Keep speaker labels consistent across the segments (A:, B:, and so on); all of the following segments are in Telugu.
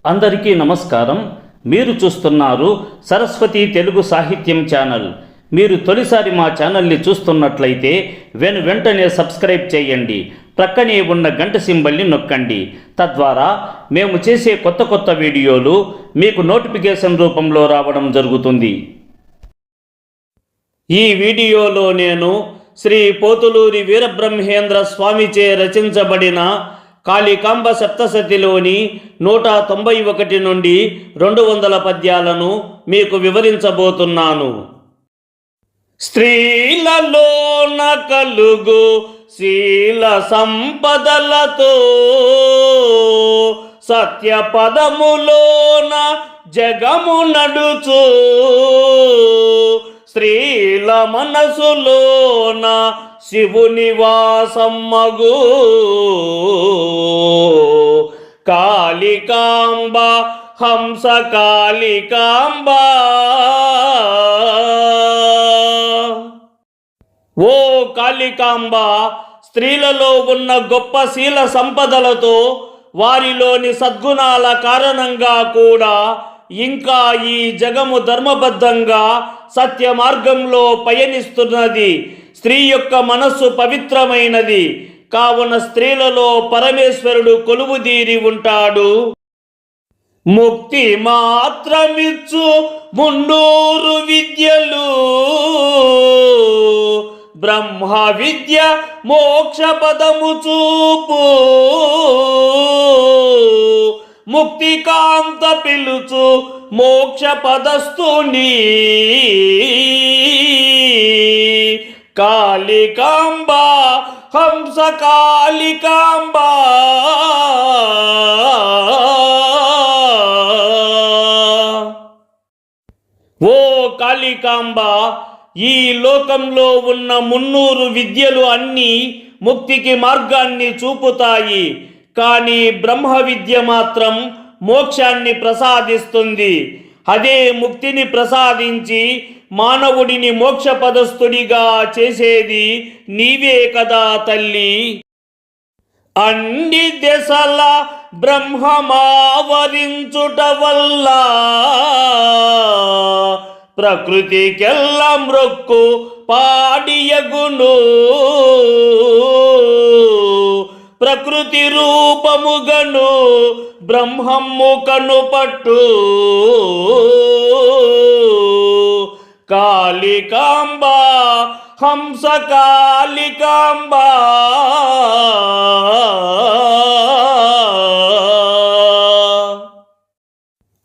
A: అందరికీ నమస్కారం. మీరు చూస్తున్నారు సరస్వతి తెలుగు సాహిత్యం ఛానల్. మీరు తొలిసారి మా ఛానల్ని చూస్తున్నట్లయితే వెంటనే సబ్స్క్రైబ్ చేయండి. ప్రక్కనే ఉన్న గంట సింబల్ని నొక్కండి. తద్వారా మేము చేసే కొత్త వీడియోలు మీకు నోటిఫికేషన్ రూపంలో రావడం జరుగుతుంది. ఈ వీడియోలో నేను శ్రీ పోతులూరి వీరబ్రహ్మేంద్ర స్వామిచే రచించబడిన కాళికాంబ సప్తశతిలోని 191 నుండి 200 పద్యాలను మీకు వివరించబోతున్నాను. స్త్రీలలోన కలుగు శీల సంపదలతో సత్య పదములోన జగము నడుచు స్త్రీల మనసులోన శివుని వాసమ్మగు కాళికాంబ హంస కాళికాంబ. ఓ కాళికాంబ, స్త్రీలలో ఉన్న గొప్ప శీల సంపదలతో వారిలోని సద్గుణాల కారణంగా కూడా ఇంకా ఈ జగము ధర్మబద్ధంగా సత్య మార్గంలో పయనిస్తున్నది. స్త్రీ యొక్క మనస్సు పవిత్రమైనది కావున స్త్రీలలో పరమేశ్వరుడు కొలువుదీరి ఉంటాడు. ముక్తి మాత్రమిచ్చు 300 విద్యలు బ్రహ్మ విద్య మోక్ష పదము చూపు ముక్తి కాంత పిలుచు మోక్ష పదస్తుని కాళికాంబ హంస కాళికాంబ. ఓ కాళికాంబ, ఈ లోకంలో ఉన్న 300 విద్యలు అన్నీ ముక్తికి మార్గాన్ని చూపుతాయి. కానీ బ్రహ్మ విద్య మాత్రం మోక్షాన్ని ప్రసాదిస్తుంది. అదే ముక్తిని ప్రసాదించి మానవుడిని మోక్ష పదస్థుడిగా చేసేది నీవే కదా తల్లి. అన్ని దశల బ్రహ్మమావరించుట వల్ల ప్రకృతికెల్ల మ్రొక్కు పాడియగును ప్రకృతి రూపముగను బ్రహ్మము కనుపట్టు కాళికాంబ హంస కాళికాంబ.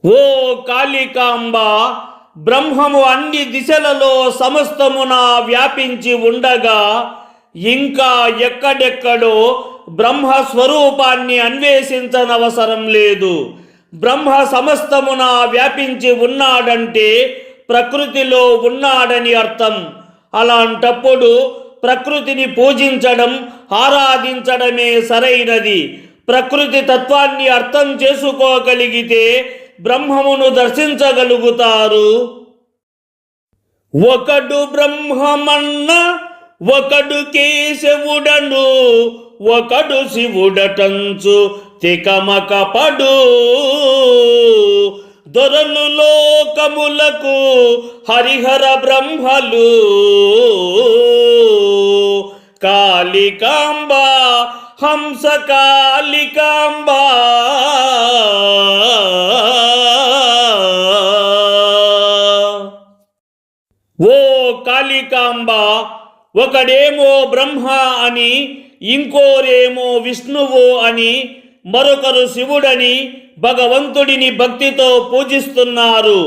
A: ఓ కాళికాంబ, బ్రహ్మము అన్ని దిశలలో సమస్తమున వ్యాపించి ఉండగా ఇంకా ఎక్కడెక్కడో బ్రహ్మ స్వరూపాన్ని అన్వేషించనవసరం లేదు. బ్రహ్మ సమస్తమున వ్యాపించి ఉన్నాడంటే ప్రకృతిలో ఉన్నాడని అర్థం. అలాంటప్పుడు ప్రకృతిని పూజించడం ఆరాధించడమే సరైనది. ప్రకృతి తత్వాన్ని అర్థం చేసుకోగలిగితే బ్రహ్మమును దర్శించగలుగుతారు. ఒకడు బ్రహ్మమన్న ఒకడు కేశవుడను ఒకడు శివుడటంచు తికమకపడు దొరలు లోకములకు హరిహర బ్రహ్మలు కాళికాంబ హంస కాళికాంబ. ఓ కాళికాంబ, ఒకడేమో బ్రహ్మ అని, ఇంకోరేమో విష్ణువు అని, మరొకరు శివుడని భగవంతుడిని భక్తితో పూజిస్తున్నారు.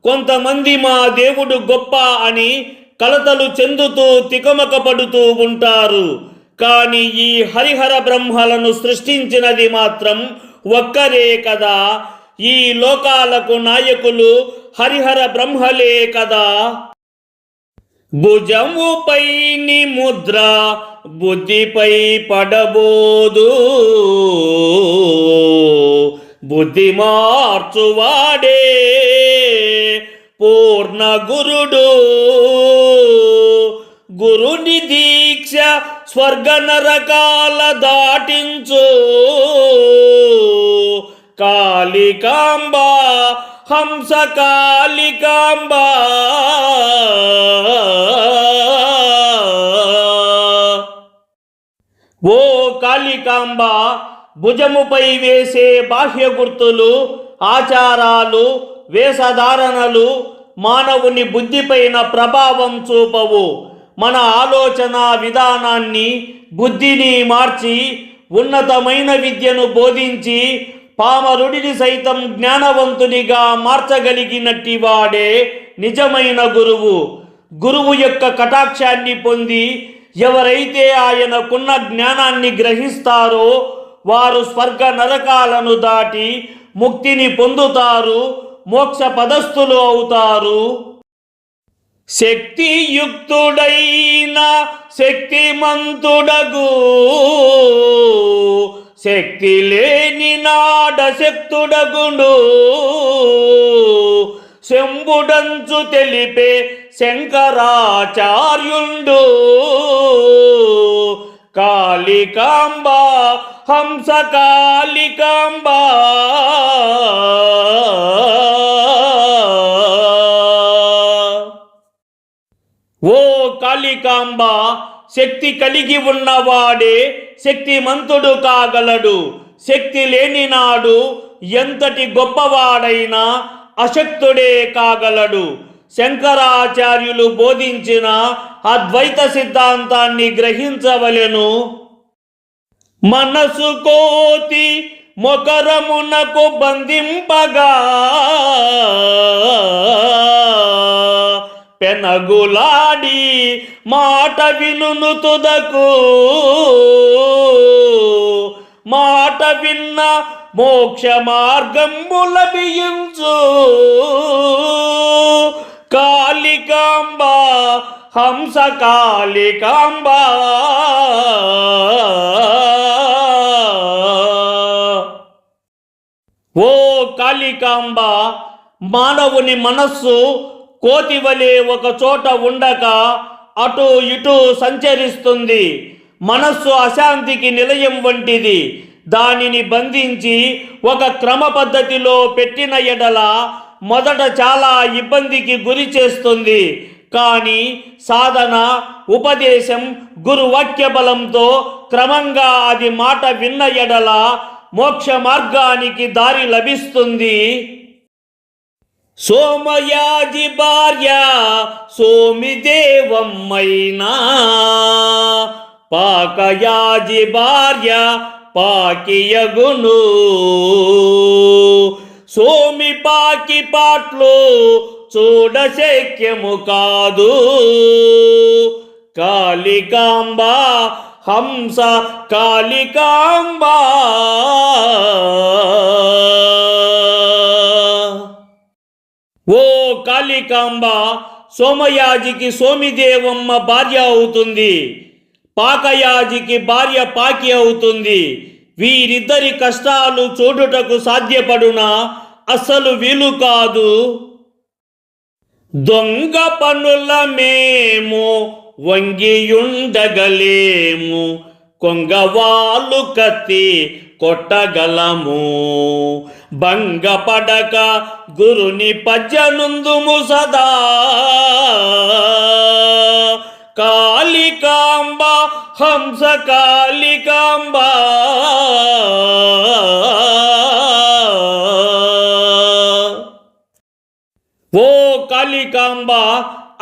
A: కొంతమంది మా దేవుడు గొప్ప అని కలతలు చెందుతూ తికమక పడుతూ ఉంటారు. కానీ ఈ హరిహర బ్రహ్మలను సృష్టించినది మాత్రం ఒక్కరే కదా. ఈ లోకాలకు నాయకులు హరిహర బ్రహ్మలే కదా. భుజముపై ని ముద్ర బుద్ధిపై పడబోదు బుద్ధి మార్చువాడే పూర్ణ గురుడు గురుని దీక్ష స్వర్గ నరకాల దాటించు కాళికాంబ హంస కాళికాంబ ఓ కాళికాంబ భుజముపై వేసే బాహ్య గుర్తులు, ఆచారాలు, వేషధారణలు మానవుని బుద్ధిపైన ప్రభావం చూపవు. మన ఆలోచన విధానాన్ని, బుద్ధిని మార్చి ఉన్నతమైన విద్యను బోధించి పామరుడిని సైతం జ్ఞానవంతునిగా మార్చగలిగినట్టి వాడే నిజమైన గురువు. గురువు యొక్క కటాక్షాన్ని పొంది ఎవరైతే ఆయనకున్న జ్ఞానాన్ని గ్రహిస్తారో వారు స్వర్గ నరకాలను దాటి ముక్తిని పొందుతారు, మోక్ష పదస్థులు అవుతారు. శక్తియుక్తుడైన శక్తిమంతుడగు, శక్తి లేని నాడ శక్తుడగును, శంభుడంచు తెలిపే శంకరాచార్యుండు. కాళికాంబ హంస కాళికాంబ ఓ కాళికాంబ శక్తి కలిగి ఉన్నవాడే శక్తిమంతుడు కాగలడు. శక్తి లేని నాడు ఎంతటి గొప్పవాడైనా అశక్తుడే కాగలడు. శంకరాచార్యులు బోధించిన అద్వైత సిద్ధాంతాన్ని గ్రహించవలెను. మనసు కోతి మొకరమునకు బంధింపగా, పెనగులాడి మాట వినును తుదకు, మాట విన్న మోక్ష మార్గము లభించు. కాళికాంబ హంస కాళికాంబ ఓ కాళికాంబ మానవుని మనస్సు కోతివలే ఒక చోట ఉండక అటు ఇటు సంచరిస్తుంది. మనస్సు అశాంతికి నిలయం వంటిది. దానిని బంధించి ఒక క్రమ పద్ధతిలో పెట్టిన ఎడల మొదట చాలా ఇబ్బందికి గురి చేస్తుంది. కానీ సాధన, ఉపదేశం, గురువాక్య బలంతో క్రమంగా అది మాట విన్న ఎడల మోక్ష మార్గానికి దారి లభిస్తుంది. సోమయాజి భార్య సోమిదేవమ్మైనా, పాకయాజి భార్య పాకియగును. సోమి పాకి పాట్లు చూడ శక్యము కాదు. కాళికాంబ హంస కాళికాంబ ఓ కాళికాంబ సోమయాజికి సోమిదేవమ్మ భార్య అవుతుంది. పాకయాజికి భార్య పాకి అవుతుంది. వీరిద్దరి కష్టాలు చూడుటకు సాధ్యపడునా? అసలు వీలు కాదు. దొంగ పనుల మేము వంగియుండగలేము, కొంగవాళ్ళు కత్తి కొట్టగలము. భంగపడక గురుని పద్యనుందుము సదా. కాళికాంబ హంస కాళికాంబ ఓ కాళికాంబ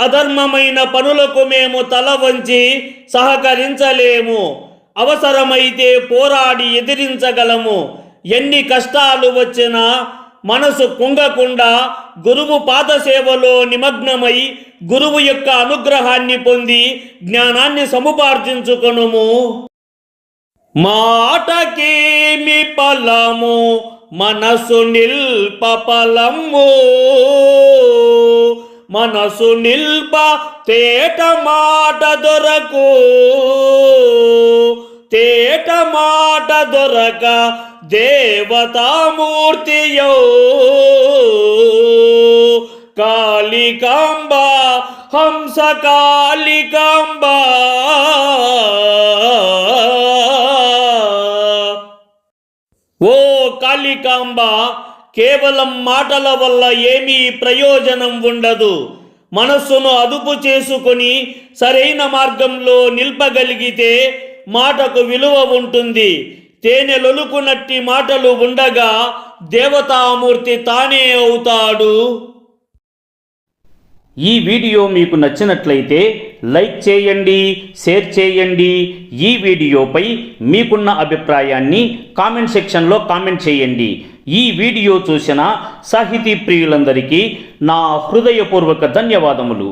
A: అధర్మమైన పనులకు మేము తల వంచి సహకరించలేము. అవసరమైతే పోరాడి ఎదిరించగలము. ఎన్ని కష్టాలు వచ్చినా మనసు కుంగకుండా గురువు పాదసేవలో నిమగ్నమై గురువు యొక్క అనుగ్రహాన్ని పొంది జ్ఞానాన్ని సముపార్జించుకొనుము. మాటకేమి ఫలము మనసు నిల్ప ఫలము, మనసు నిల్ప తేట మాట దొరకు. తేట మాట దొరక దేవతామూర్తియో. కాళికాంబ హంస కాళికాంబ ఓ కాళికాంబ, కేవలం మాటల వల్ల ఏమీ ప్రయోజనం ఉండదు. మనస్సును అదుపు చేసుకొని సరైన మార్గంలో నిల్పగలిగితే మాటకు విలువ ఉంటుంది. తేనెలొలుకునట్టి మాటలు ఉండగా దేవతామూర్తి తానే అవుతాడు. ఈ వీడియో మీకు నచ్చినట్లయితే లైక్ చేయండి, షేర్ చేయండి. ఈ వీడియోపై మీకున్న అభిప్రాయాన్ని కామెంట్ సెక్షన్లో కామెంట్ చేయండి. ఈ వీడియో చూసిన సాహితీ ప్రియులందరికీ నా హృదయపూర్వక ధన్యవాదములు.